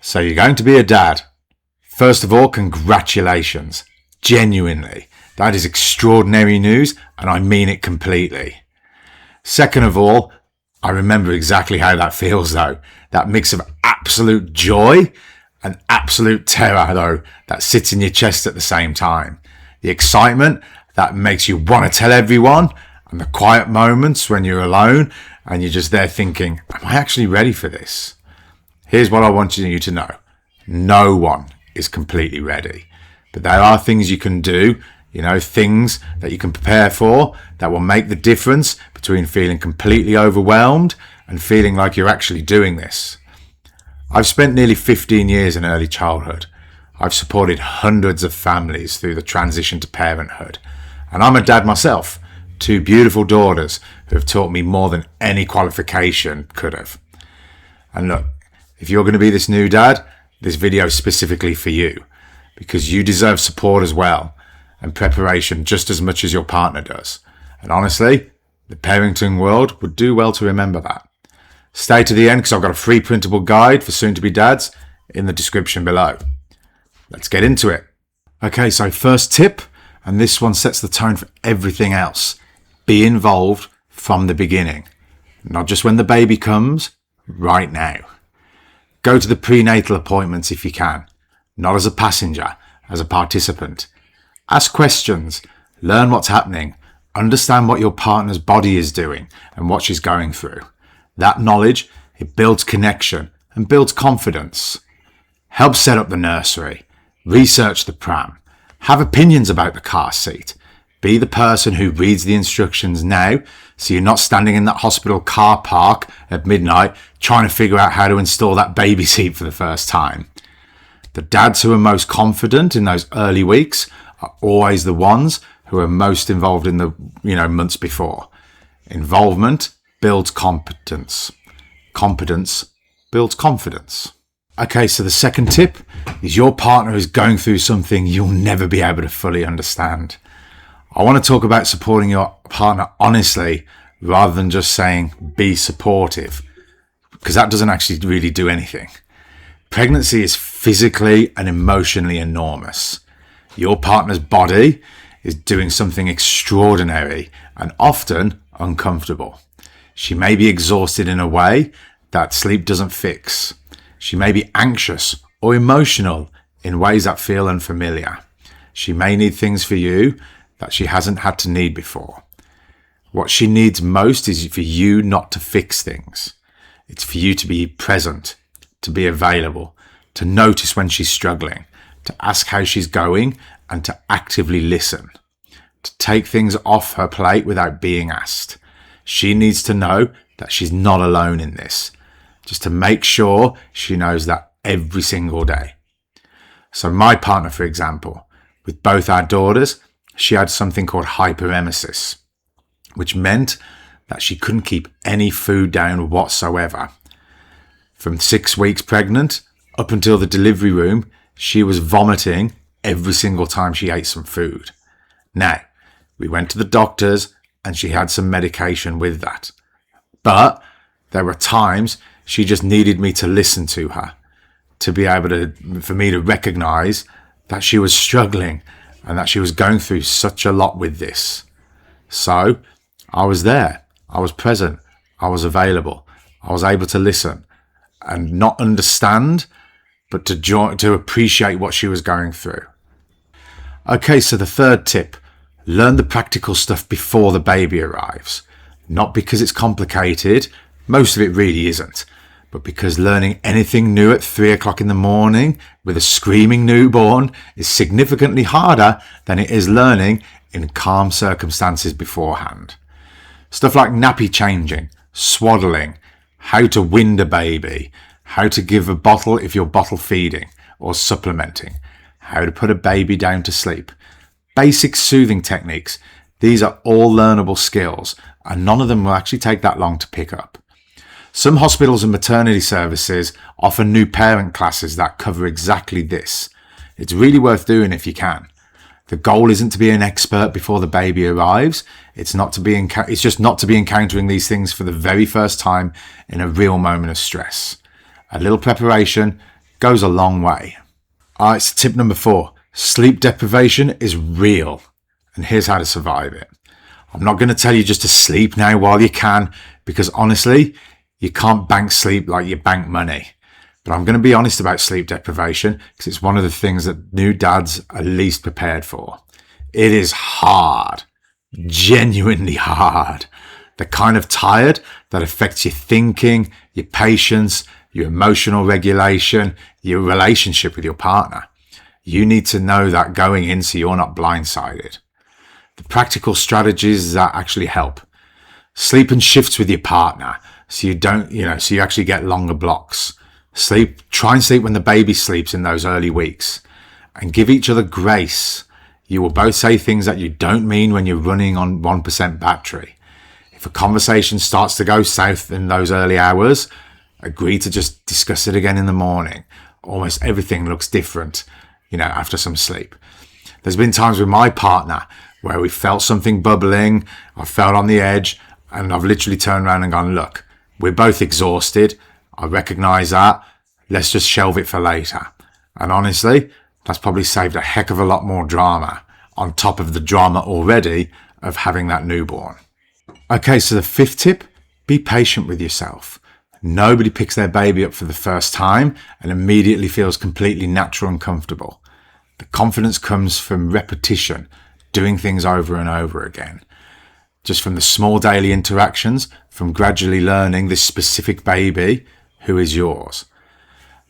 So you're going to be a dad. First of all, congratulations. Genuinely. That is extraordinary news, and I mean it completely. Second of all, I remember exactly how that feels though. That mix of absolute joy and absolute terror though, that sits in your chest at the same time. The excitement that makes you want to tell everyone, and the quiet moments when you're alone and you're just there thinking, am I actually ready for this? Here's what I want you to know. No one is completely ready. But there are things you can do, things that you can prepare for that will make the difference between feeling completely overwhelmed and feeling like you're actually doing this. I've spent nearly 15 years in early childhood. I've supported hundreds of families through the transition to parenthood. And I'm a dad myself, 2 beautiful daughters who have taught me more than any qualification could have. And look, if you're going to be this new dad, this video is specifically for you, because you deserve support as well, and preparation just as much as your partner does. And honestly, the parenting world would do well to remember that. Stay to the end because I've got a free printable guide for soon-to-be dads in the description below. Let's get into it. Okay, so first tip, and this one sets the tone for everything else. Be involved from the beginning. Not just when the baby comes, right now. Go to the prenatal appointments if you can, not as a passenger, as a participant. Ask questions, learn what's happening, understand what your partner's body is doing and what she's going through. That knowledge, it builds connection and builds confidence. Help set up the nursery, research the pram, have opinions about the car seat. Be the person who reads the instructions now, so you're not standing in that hospital car park at midnight trying to figure out how to install that baby seat for the first time. The dads who are most confident in those early weeks are always the ones who are most involved in the months before. Involvement builds competence. Competence builds confidence. Okay, so the second tip is your partner is going through something you'll never be able to fully understand. I want to talk about supporting your partner honestly rather than just saying be supportive, because that doesn't actually really do anything. Pregnancy is physically and emotionally enormous. Your partner's body is doing something extraordinary and often uncomfortable. She may be exhausted in a way that sleep doesn't fix. She may be anxious or emotional in ways that feel unfamiliar. She may need things for you that she hasn't had to need before. What she needs most is for you not to fix things. It's for you to be present, to be available, to notice when she's struggling, to ask how she's going, and to actively listen, to take things off her plate without being asked. She needs to know that she's not alone in this, just to make sure she knows that every single day. So my partner, for example, with both our daughters, she had something called hyperemesis, which meant that she couldn't keep any food down whatsoever. From 6 weeks pregnant up until the delivery room, she was vomiting every single time she ate some food. Now, we went to the doctors and she had some medication with that. But there were times she just needed me to listen to her, to be able to, for me to recognize that she was struggling and that she was going through such a lot with this. So I was there. I was present. I was available. I was able to listen and not understand, but to appreciate what she was going through. Okay, so the third tip, learn the practical stuff before the baby arrives. Not because it's complicated, most of it really isn't, but because learning anything new at 3 o'clock in the morning with a screaming newborn is significantly harder than it is learning in calm circumstances beforehand. Stuff like nappy changing, swaddling, how to wind a baby, how to give a bottle if you're bottle feeding or supplementing, how to put a baby down to sleep. Basic soothing techniques. These are all learnable skills, and none of them will actually take that long to pick up. Some hospitals and maternity services offer new parent classes that cover exactly this. It's really worth doing if you can. The goal isn't to be an expert before the baby arrives. It's just not to be encountering these things for the very first time in a real moment of stress. A little preparation goes a long way. All right, so tip number 4, sleep deprivation is real, and here's how to survive it. I'm not going to tell you just to sleep now while you can, because honestly, you can't bank sleep like you bank money. But I'm going to be honest about sleep deprivation because it's one of the things that new dads are least prepared for. It is hard, genuinely hard. The kind of tired that affects your thinking, your patience, your emotional regulation, your relationship with your partner. You need to know that going in so you're not blindsided. The practical strategies that actually help. Sleep in shifts with your partner so so you actually get longer blocks. Try and sleep when the baby sleeps in those early weeks, and give each other grace. You will both say things that you don't mean when you're running on 1% battery. If a conversation starts to go south in those early hours, agree to just discuss it again in the morning. Almost everything looks different, after some sleep. There's been times with my partner where we felt something bubbling, I felt on the edge, and I've literally turned around and gone, look, we're both exhausted. I recognise that. Let's just shelve it for later. And honestly, that's probably saved a heck of a lot more drama on top of the drama already of having that newborn. Okay, so the 5th tip, be patient with yourself. Nobody picks their baby up for the first time and immediately feels completely natural and comfortable. The confidence comes from repetition, doing things over and over again. Just from the small daily interactions, from gradually learning this specific baby who is yours.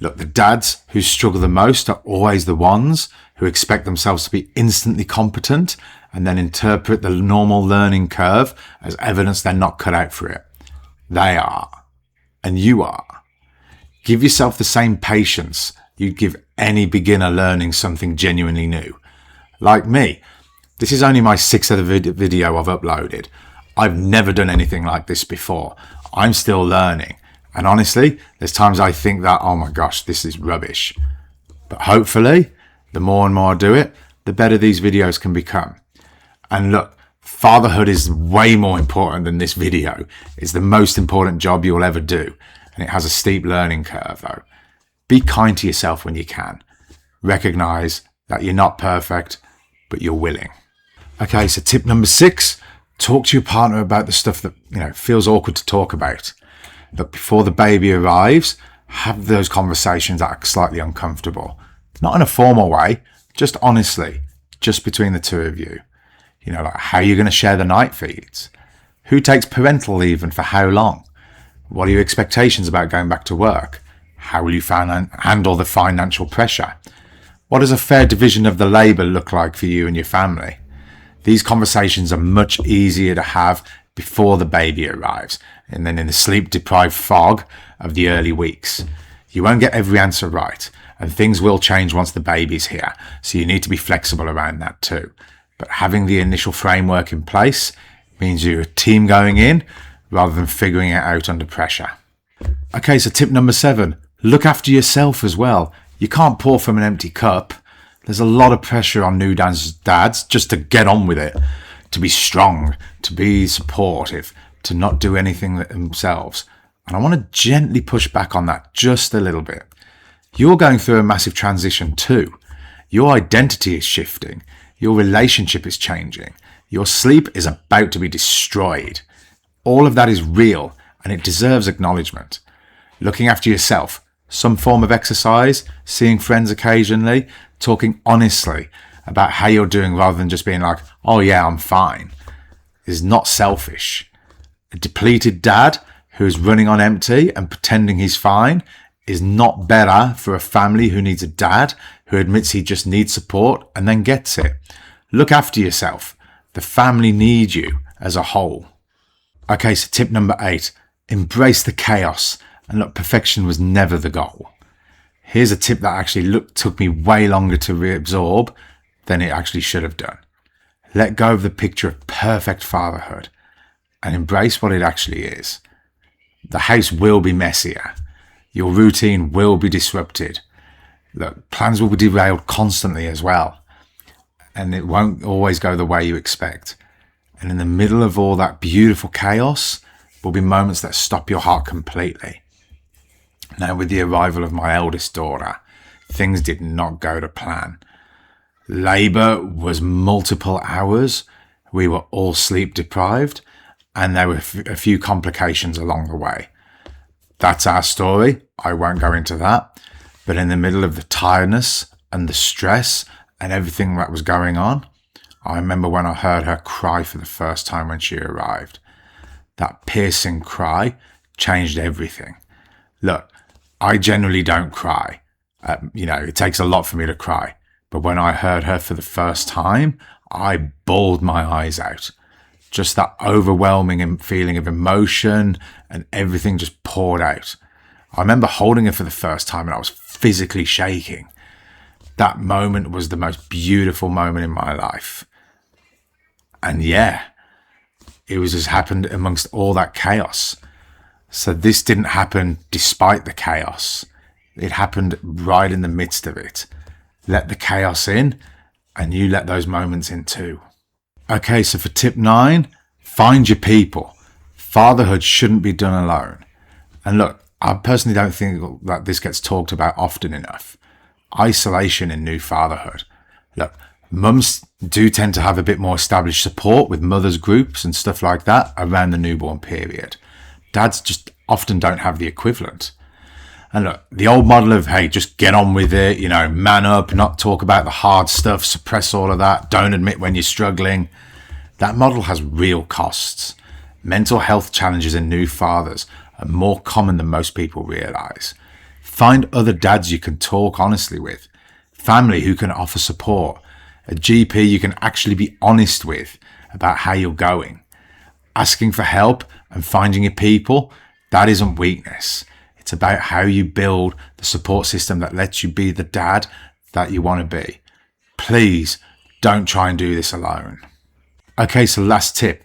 Look, the dads who struggle the most are always the ones who expect themselves to be instantly competent and then interpret the normal learning curve as evidence they're not cut out for it. They are. And you are. Give yourself the same patience you'd give any beginner learning something genuinely new. Like me, this is only my 6th other video I've uploaded. I've never done anything like this before. I'm still learning. And honestly, there's times I think that, oh my gosh, this is rubbish. But hopefully, the more and more I do it, the better these videos can become. And look, fatherhood is way more important than this video. It's the most important job you'll ever do. And it has a steep learning curve though. Be kind to yourself when you can. Recognize that you're not perfect, but you're willing. Okay, so tip number 6, talk to your partner about the stuff that, feels awkward to talk about. But before the baby arrives, have those conversations that are slightly uncomfortable. Not in a formal way, just honestly, just between the two of you. Like how you're going to share the night feeds. Who takes parental leave and for how long? What are your expectations about going back to work? How will you handle the financial pressure? What does a fair division of the labour look like for you and your family? These conversations are much easier to have before the baby arrives and then in the sleep-deprived fog of the early weeks. You won't get every answer right, and things will change once the baby's here, so you need to be flexible around that too. But having the initial framework in place means you're a team going in rather than figuring it out under pressure. Okay, so tip number 7, look after yourself as well. You can't pour from an empty cup. There's a lot of pressure on new dads just to get on with it, to be strong, to be supportive, to not do anything themselves. And I want to gently push back on that just a little bit. You're going through a massive transition too. Your identity is shifting. Your relationship is changing. Your sleep is about to be destroyed. All of that is real and it deserves acknowledgement. Looking after yourself, some form of exercise, seeing friends occasionally, talking honestly about how you're doing rather than just being like, oh yeah, I'm fine, is not selfish. A depleted dad who is running on empty and pretending he's fine is not better for a family who needs a dad who admits he just needs support and then gets it. Look after yourself. The family needs you as a whole. Okay, so tip number 8, embrace the chaos. And look, perfection was never the goal. Here's a tip that actually took me way longer to reabsorb than it actually should have done. Let go of the picture of perfect fatherhood and embrace what it actually is. The house will be messier. Your routine will be disrupted. Look, plans will be derailed constantly as well. And it won't always go the way you expect. And in the middle of all that beautiful chaos will be moments that stop your heart completely. Now, with the arrival of my eldest daughter, things did not go to plan. Labour was multiple hours. We were all sleep deprived, and there were a few complications along the way. That's our story. I won't go into that. But in the middle of the tiredness and the stress and everything that was going on, I remember when I heard her cry for the first time when she arrived. That piercing cry changed everything. Look, I generally don't cry. It takes a lot for me to cry. But when I heard her for the first time, I bawled my eyes out. Just that overwhelming feeling of emotion and everything just poured out. I remember holding her for the first time and I was physically shaking. That moment was the most beautiful moment in my life. And yeah, it was just happened amongst all that chaos. So this didn't happen despite the chaos. It happened right in the midst of it. Let the chaos in, and you let those moments in too. Okay, so for tip 9, find your people. Fatherhood shouldn't be done alone. And look, I personally don't think that this gets talked about often enough. Isolation in new fatherhood. Look, mums do tend to have a bit more established support with mothers groups and stuff like that around the newborn period. Dads just often don't have the equivalent. And look, the old model of, hey, just get on with it, man up, not talk about the hard stuff, suppress all of that, don't admit when you're struggling. That model has real costs. Mental health challenges in new fathers are more common than most people realize. Find other dads you can talk honestly with, family who can offer support, a GP you can actually be honest with about how you're going. Asking for help and finding your people, that isn't weakness. It's about how you build the support system that lets you be the dad that you want to be. Please don't try and do this alone. Okay, so last tip,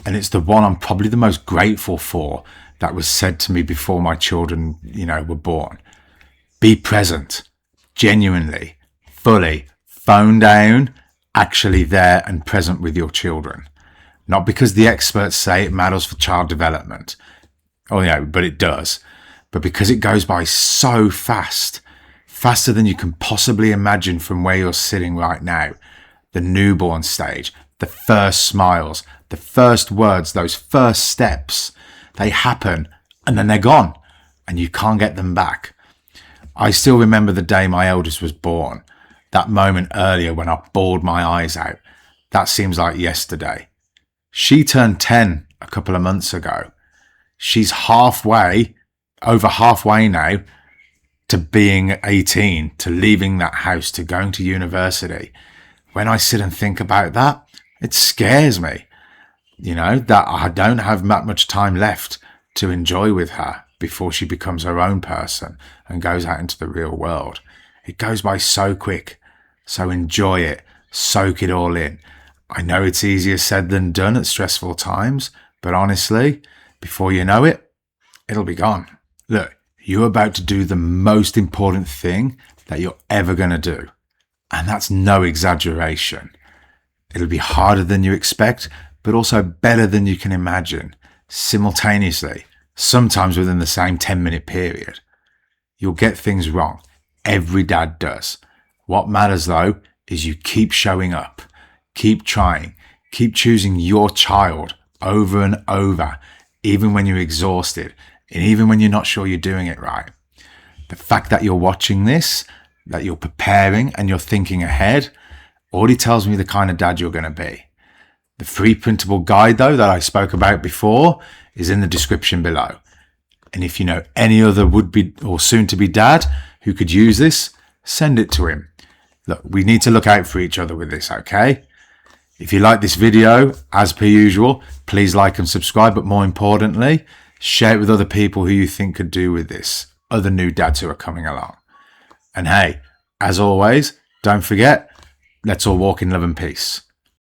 and it's the one I'm probably the most grateful for that was said to me before my children, were born. Be present, genuinely, fully, phone down, actually there and present with your children. Not because the experts say it matters for child development. But it does. But because it goes by so fast, faster than you can possibly imagine from where you're sitting right now. The newborn stage, the first smiles, the first words, those first steps, they happen and then they're gone and you can't get them back. I still remember the day my eldest was born, that moment earlier when I bawled my eyes out. That seems like yesterday. She turned 10 a couple of months ago. She's over halfway now to being 18, to leaving that house, to going to university. When I sit and think about that, it scares me, that I don't have that much time left to enjoy with her before she becomes her own person and goes out into the real world. It goes by so quick. So enjoy it. Soak it all in. I know it's easier said than done at stressful times, but honestly, before you know it, it'll be gone. Look, you're about to do the most important thing that you're ever going to do. And that's no exaggeration. It'll be harder than you expect, but also better than you can imagine, simultaneously, sometimes within the same 10-minute period. You'll get things wrong. Every dad does. What matters, though, is you keep showing up, keep trying, keep choosing your child over and over, even when you're exhausted, and even when you're not sure you're doing it right. The fact that you're watching this, that you're preparing and you're thinking ahead, already tells me the kind of dad you're going to be. The free printable guide, though, that I spoke about before is in the description below. And if you know any other would-be or soon-to-be dad who could use this, send it to him. Look, we need to look out for each other with this, okay? If you like this video, as per usual, please like and subscribe, but more importantly, share it with other people who you think could do with this, other new dads who are coming along. And hey, as always, don't forget, let's all walk in love and peace.